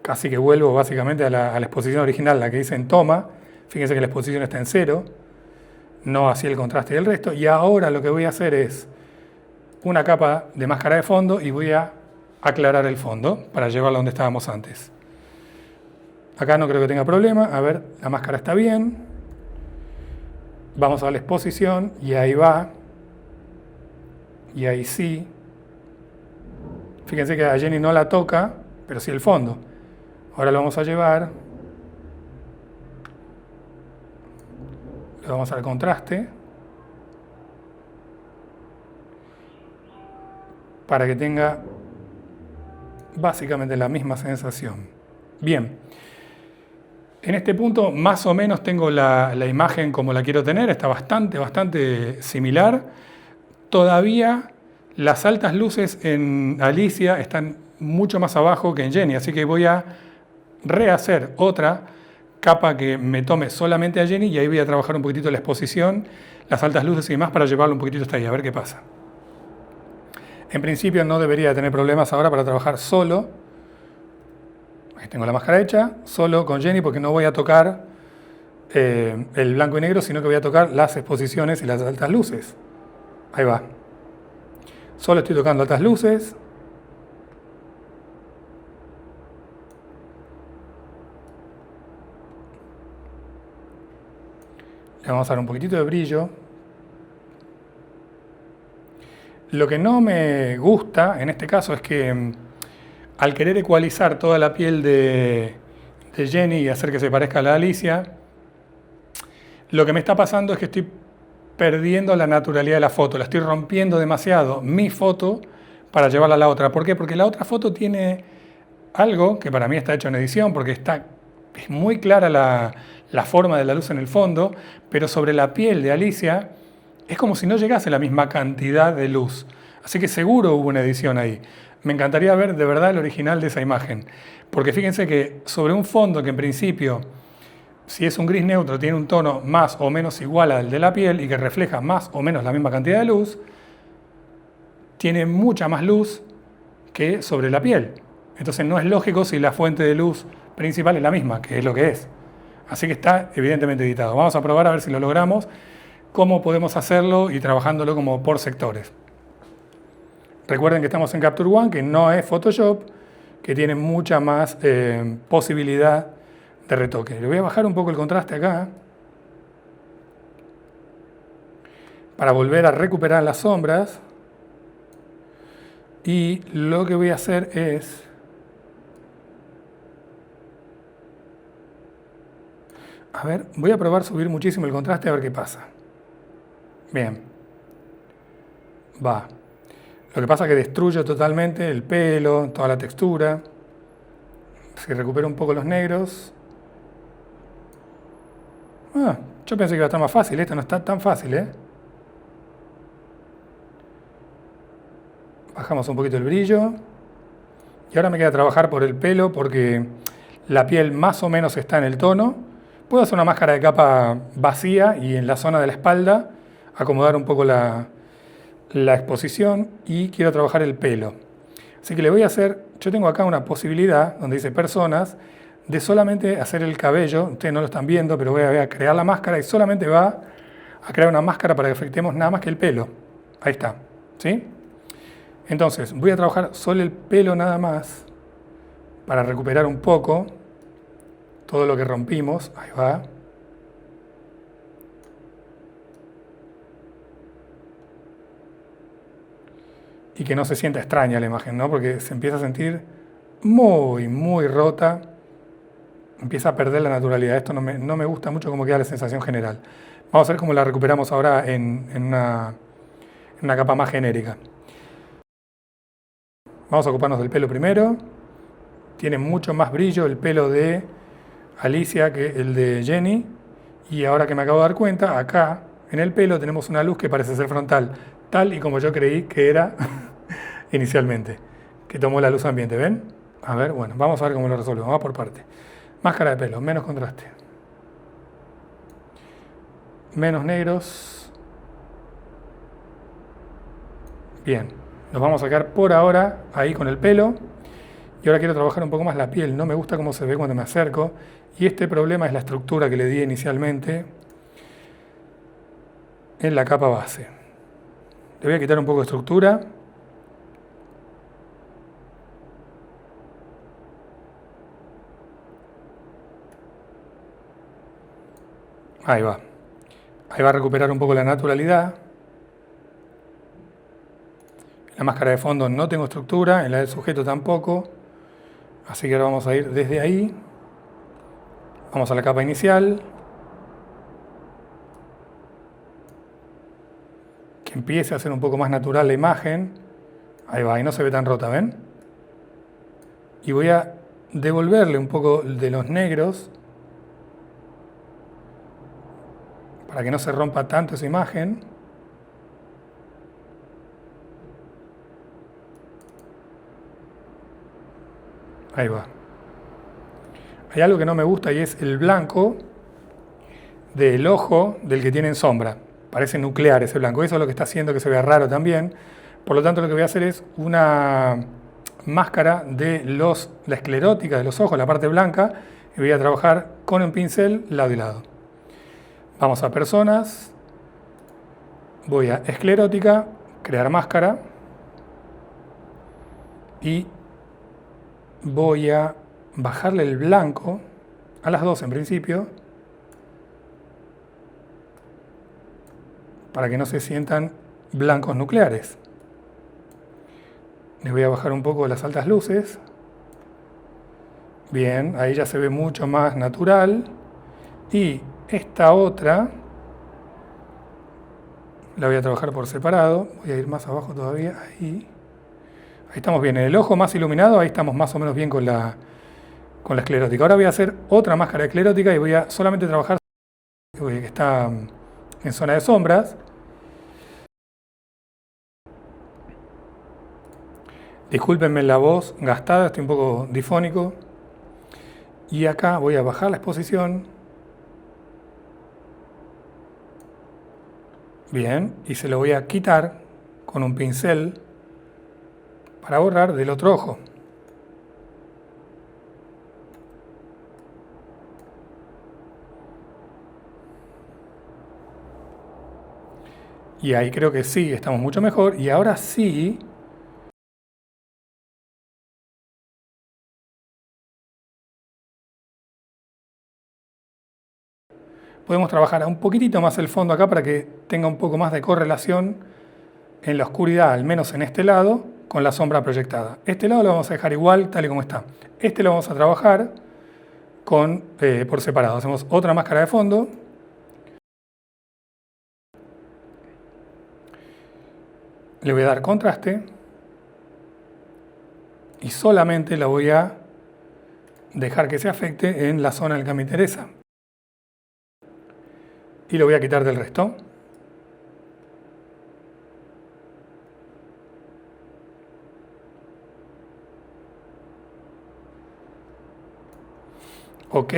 Speaker 1: Así que vuelvo básicamente a la exposición original, la que hice en toma. Fíjense que la exposición está en 0, no así el contraste del resto. Y ahora lo que voy a hacer es una capa de máscara de fondo y voy a aclarar el fondo para llevarlo donde estábamos antes. Acá no creo que tenga problema. A ver, la máscara está bien. Vamos a la exposición y ahí va. Y ahí sí. Fíjense que a Jenny no la toca, pero sí el fondo. Ahora lo vamos a llevar. Le vamos al contraste. Para que tenga básicamente la misma sensación. Bien. En este punto más o menos tengo la imagen como la quiero tener. Está bastante similar. Todavía las altas luces en Alicia están mucho más abajo que en Jenny. Así que voy a rehacer otra capa que me tome solamente a Jenny y ahí voy a trabajar un poquitito la exposición, las altas luces y demás para llevarlo un poquitito hasta ahí, a ver qué pasa. En principio no debería tener problemas ahora para trabajar solo. Ahí tengo la máscara hecha, solo con Jenny porque no voy a tocar el blanco y negro, sino que voy a tocar las exposiciones y las altas luces. Ahí va. Solo estoy tocando altas luces. Le vamos a dar un poquitito de brillo. Lo que no me gusta en este caso es que al querer ecualizar toda la piel de Jenny y hacer que se parezca a la de Alicia, lo que me está pasando es que estoy perdiendo la naturalidad de la foto, la estoy rompiendo demasiado, mi foto, para llevarla a la otra. ¿Por qué? Porque la otra foto tiene algo que para mí está hecho en edición, porque es muy clara la forma de la luz en el fondo, pero sobre la piel de Alicia es como si no llegase la misma cantidad de luz. Así que seguro hubo una edición ahí. Me encantaría ver de verdad el original de esa imagen. Porque fíjense que sobre un fondo que en principio, si es un gris neutro, tiene un tono más o menos igual al de la piel y que refleja más o menos la misma cantidad de luz, tiene mucha más luz que sobre la piel. Entonces no es lógico si la fuente de luz principal es la misma, que es lo que es. Así que está evidentemente editado. Vamos a probar a ver si lo logramos, cómo podemos hacerlo y trabajándolo como por sectores. Recuerden que estamos en Capture One, que no es Photoshop, que tiene mucha más posibilidad de retoque. Le voy a bajar un poco el contraste acá para volver a recuperar las sombras. Y lo que voy a hacer es voy a probar subir muchísimo el contraste a ver qué pasa. Bien. Va. Lo que pasa es que destruyo totalmente el pelo, toda la textura. Si recupero un poco los negros. Yo pensé que iba a estar más fácil. Esto no está tan fácil, ¿eh? Bajamos un poquito el brillo. Y ahora me queda trabajar por el pelo porque la piel más o menos está en el tono. Puedo hacer una máscara de capa vacía y en la zona de la espalda acomodar un poco la exposición y quiero trabajar el pelo. Así que le voy a hacer, yo tengo acá una posibilidad donde dice personas, de solamente hacer el cabello. Ustedes no lo están viendo, pero voy a crear la máscara y solamente va a crear una máscara para que afectemos nada más que el pelo. Ahí está, ¿sí? Entonces voy a trabajar solo el pelo nada más para recuperar un poco todo lo que rompimos. Ahí va. Y que no se sienta extraña la imagen, ¿no? Porque se empieza a sentir muy rota. Empieza a perder la naturalidad. Esto no me gusta mucho cómo queda la sensación general. Vamos a ver cómo la recuperamos ahora en una capa más genérica. Vamos a ocuparnos del pelo primero. Tiene mucho más brillo el pelo de Alicia que el de Jenny. Y ahora que me acabo de dar cuenta, acá en el pelo tenemos una luz que parece ser frontal, tal y como yo creí que era inicialmente, que tomó la luz ambiente, ¿ven? A ver, bueno, vamos a ver cómo lo resolvemos, vamos por parte. Máscara de pelo, menos contraste. menos negros. Bien, nos vamos a quedar por ahora ahí con el pelo. Y ahora quiero trabajar un poco más la piel. No me gusta cómo se ve cuando me acerco. Y este problema es la estructura que le di inicialmente en la capa base. Le voy a quitar un poco de estructura. Ahí va. Ahí va a recuperar un poco la naturalidad. En la máscara de fondo no tengo estructura, en la del sujeto tampoco. Así que ahora vamos a ir desde ahí. Vamos a la capa inicial. Que empiece a ser un poco más natural la imagen. Ahí va, y no se ve tan rota, ¿ven? Y voy a devolverle un poco de los negros para que no se rompa tanto esa imagen. Ahí va. Hay algo que no me gusta y es el blanco del ojo del que tiene en sombra. Parece nuclear ese blanco. Eso es lo que está haciendo que se vea raro también. Por lo tanto, lo que voy a hacer es una máscara de la esclerótica de los ojos, la parte blanca, y voy a trabajar con un pincel lado y lado. Vamos a personas, voy a esclerótica, crear máscara y voy a bajarle el blanco a las dos en principio para que no se sientan blancos nucleares. Les voy a bajar un poco las altas luces. Bien, ahí ya se ve mucho más natural. Y esta otra la voy a trabajar por separado. Voy a ir más abajo todavía. Ahí estamos bien. En el ojo más iluminado, ahí estamos más o menos bien con la esclerótica. Ahora voy a hacer otra máscara esclerótica y voy a solamente trabajar que está en zona de sombras. Discúlpenme la voz gastada, estoy un poco difónico. Y acá voy a bajar la exposición. Bien, y se lo voy a quitar con un pincel para borrar del otro ojo. Y ahí creo que sí, estamos mucho mejor. Y ahora sí, podemos trabajar un poquitito más el fondo acá para que tenga un poco más de correlación en la oscuridad, al menos en este lado, con la sombra proyectada. Este lado lo vamos a dejar igual, tal y como está. Este lo vamos a trabajar por separado. Hacemos otra máscara de fondo. Le voy a dar contraste. Y solamente la voy a dejar que se afecte en la zona en la que me interesa. Y lo voy a quitar del resto. Ok.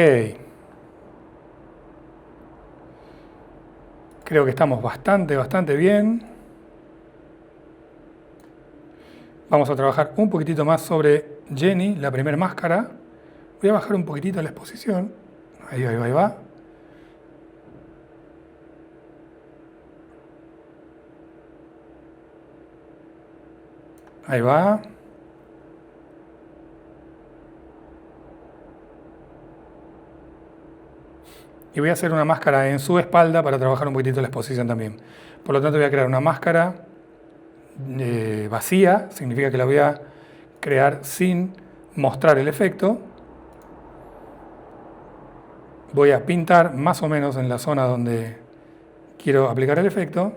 Speaker 1: Creo que estamos bastante bien. Vamos a trabajar un poquitito más sobre Jenny, la primera máscara. Voy a bajar un poquitito la exposición. Ahí va. Ahí va. Y voy a hacer una máscara en su espalda para trabajar un poquitito la exposición también. Por lo tanto voy a crear una máscara vacía, significa que la voy a crear sin mostrar el efecto. Voy a pintar más o menos en la zona donde quiero aplicar el efecto.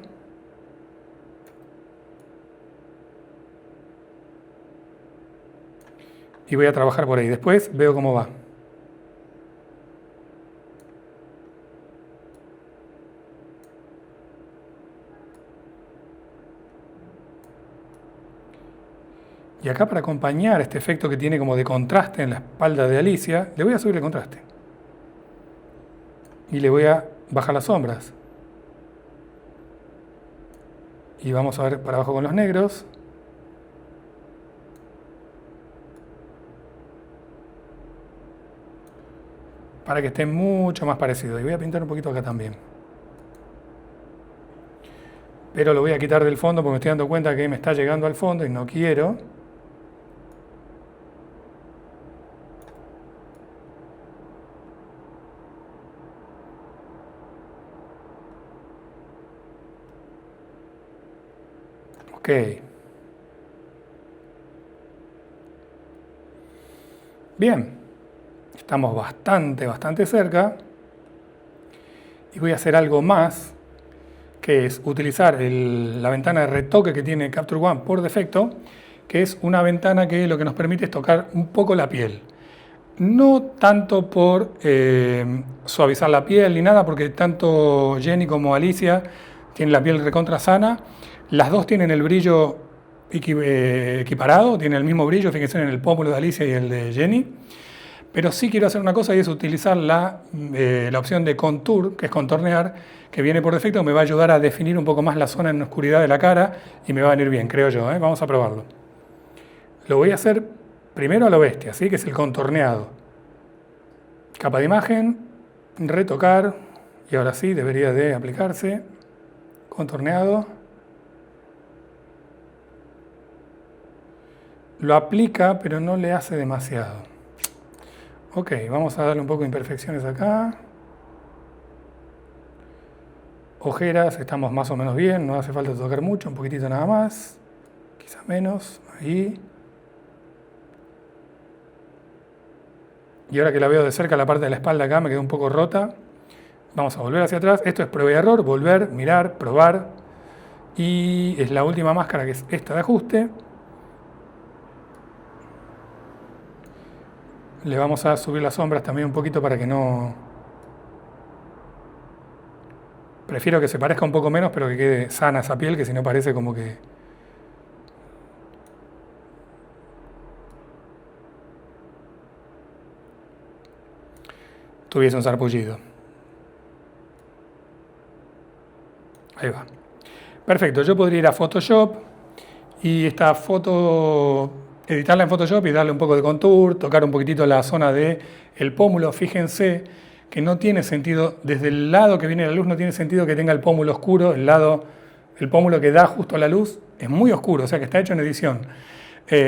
Speaker 1: Y voy a trabajar por ahí. Después veo cómo va. Y acá para acompañar este efecto que tiene como de contraste en la espalda de Alicia, le voy a subir el contraste. Y le voy a bajar las sombras. Y vamos a ver para abajo con los negros. Para que esté mucho más parecido. Y voy a pintar un poquito acá también. Pero lo voy a quitar del fondo porque me estoy dando cuenta que me está llegando al fondo y no quiero. Ok. Bien. Estamos bastante cerca. Y voy a hacer algo más, que es utilizar la ventana de retoque que tiene Capture One por defecto, que es una ventana que lo que nos permite es tocar un poco la piel. No tanto por suavizar la piel ni nada, porque tanto Jenny como Alicia tienen la piel recontra sana. Las dos tienen el brillo equiparado, tienen el mismo brillo, fíjense en el pómulo de Alicia y el de Jenny. Pero sí quiero hacer una cosa y es utilizar la opción de contour, que es contornear, que viene por defecto, me va a ayudar a definir un poco más la zona en oscuridad de la cara y me va a venir bien, creo yo. Vamos a probarlo. Lo voy a hacer primero a lo bestia, ¿sí? Que es el contorneado. Capa de imagen, retocar, y ahora sí debería de aplicarse. Contorneado. Lo aplica, pero no le hace demasiado. Ok, vamos a darle un poco de imperfecciones acá. Ojeras, estamos más o menos bien, no hace falta tocar mucho, un poquitito nada más. Quizás menos, ahí. Y ahora que la veo de cerca, la parte de la espalda acá me quedó un poco rota. Vamos a volver hacia atrás. Esto es prueba y error, volver, mirar, probar. Y es la última máscara, que es esta de ajuste. Le vamos a subir las sombras también un poquito para que no... Prefiero que se parezca un poco menos, pero que quede sana esa piel, que si no parece como que... tuviese un sarpullido. Ahí va. Perfecto, yo podría ir a Photoshop y esta foto... editarla en Photoshop y darle un poco de contour, tocar un poquitito la zona del pómulo. Fíjense que no tiene sentido, desde el lado que viene la luz no tiene sentido que tenga el pómulo oscuro, el pómulo que da justo a la luz es muy oscuro, o sea que está hecho en edición.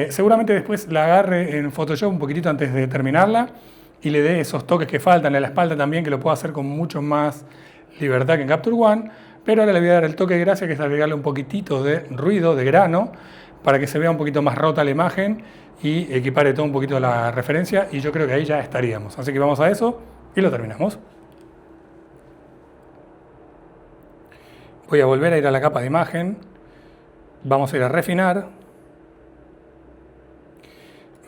Speaker 1: Seguramente después la agarre en Photoshop un poquitito antes de terminarla y le dé esos toques que faltan en la espalda también, que lo puedo hacer con mucho más libertad que en Capture One, pero ahora le voy a dar el toque de gracia, que es agregarle un poquitito de ruido, de grano, para que se vea un poquito más rota la imagen y equipare todo un poquito la referencia, y yo creo que ahí ya estaríamos. Así que vamos a eso y lo terminamos. Voy a volver a ir a la capa de imagen, vamos a ir a refinar,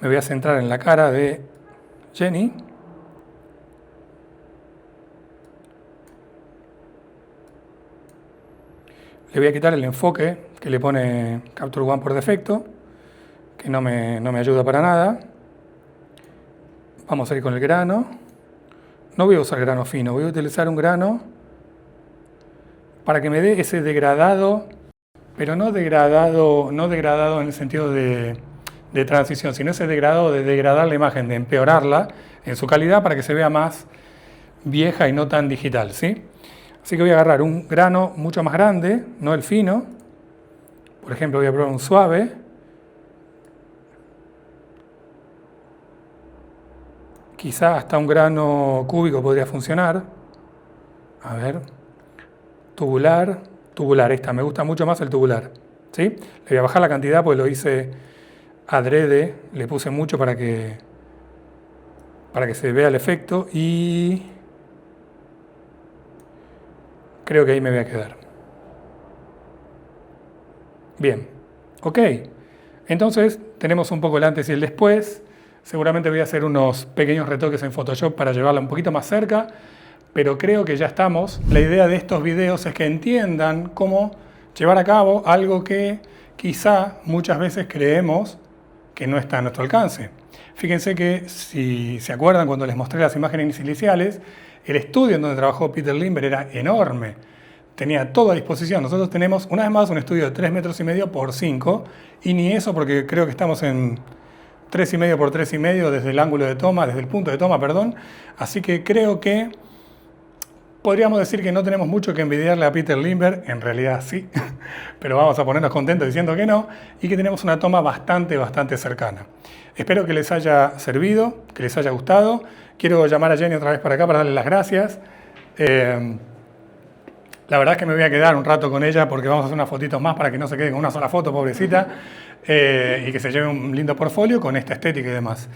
Speaker 1: me voy a centrar en la cara de Jenny. Le voy a quitar el enfoque que le pone Capture One por defecto, que no me ayuda para nada. Vamos a ir con el grano. No voy a usar grano fino, voy a utilizar un grano para que me dé ese degradado, pero no degradado en el sentido de transición, sino ese degradado de degradar la imagen, de empeorarla en su calidad para que se vea más vieja y no tan digital, ¿sí? Así que voy a agarrar un grano mucho más grande, no el fino. Por ejemplo, voy a probar un suave. Quizá hasta un grano cúbico podría funcionar. A ver. Tubular. Tubular, esta. Me gusta mucho más el tubular. ¿Sí? Le voy a bajar la cantidad porque lo hice adrede. Le puse mucho para que se vea el efecto. Y creo que ahí me voy a quedar. Bien, ok. Entonces tenemos un poco el antes y el después. Seguramente voy a hacer unos pequeños retoques en Photoshop para llevarla un poquito más cerca, pero creo que ya estamos. La idea de estos videos es que entiendan cómo llevar a cabo algo que quizá muchas veces creemos que no está a nuestro alcance. Fíjense que, si se acuerdan, cuando les mostré las imágenes iniciales, el estudio en donde trabajó Peter Limber era enorme. tenía todo a disposición. Nosotros tenemos, una vez más, un estudio de 3,5 metros por 5, y ni eso porque creo que estamos en 3,5 por 3,5 desde el ángulo de toma, desde el punto de toma, perdón. Así que creo que podríamos decir que no tenemos mucho que envidiarle a Peter Lindbergh, en realidad sí, pero vamos a ponernos contentos diciendo que no, y que tenemos una toma bastante cercana. Espero que les haya servido, que les haya gustado. Quiero llamar a Jenny otra vez para acá para darle las gracias. La verdad es que me voy a quedar un rato con ella porque vamos a hacer unas fotitos más para que no se quede con una sola foto, pobrecita, y que se lleve un lindo portfolio con esta estética y demás.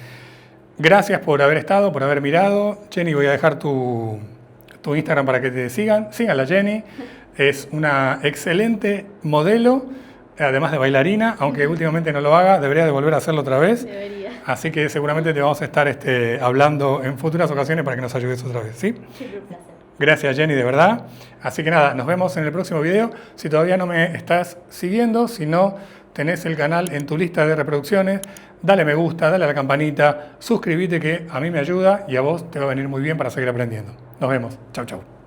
Speaker 1: Gracias por haber estado, por haber mirado. Jenny, voy a dejar tu Instagram para que te sigan. Síganla, Jenny. Es una excelente modelo, además de bailarina, aunque últimamente no lo haga, debería de volver a hacerlo otra vez.
Speaker 2: Debería.
Speaker 1: Así que seguramente te vamos a estar hablando en futuras ocasiones para que nos ayudes otra vez, ¿sí?
Speaker 2: Siempre un placer.
Speaker 1: Gracias, Jenny, de verdad. Así que nada, nos vemos en el próximo video. Si todavía no me estás siguiendo, si no tenés el canal en tu lista de reproducciones, dale me gusta, dale a la campanita, suscríbete que a mí me ayuda y a vos te va a venir muy bien para seguir aprendiendo. Nos vemos. Chau, chau.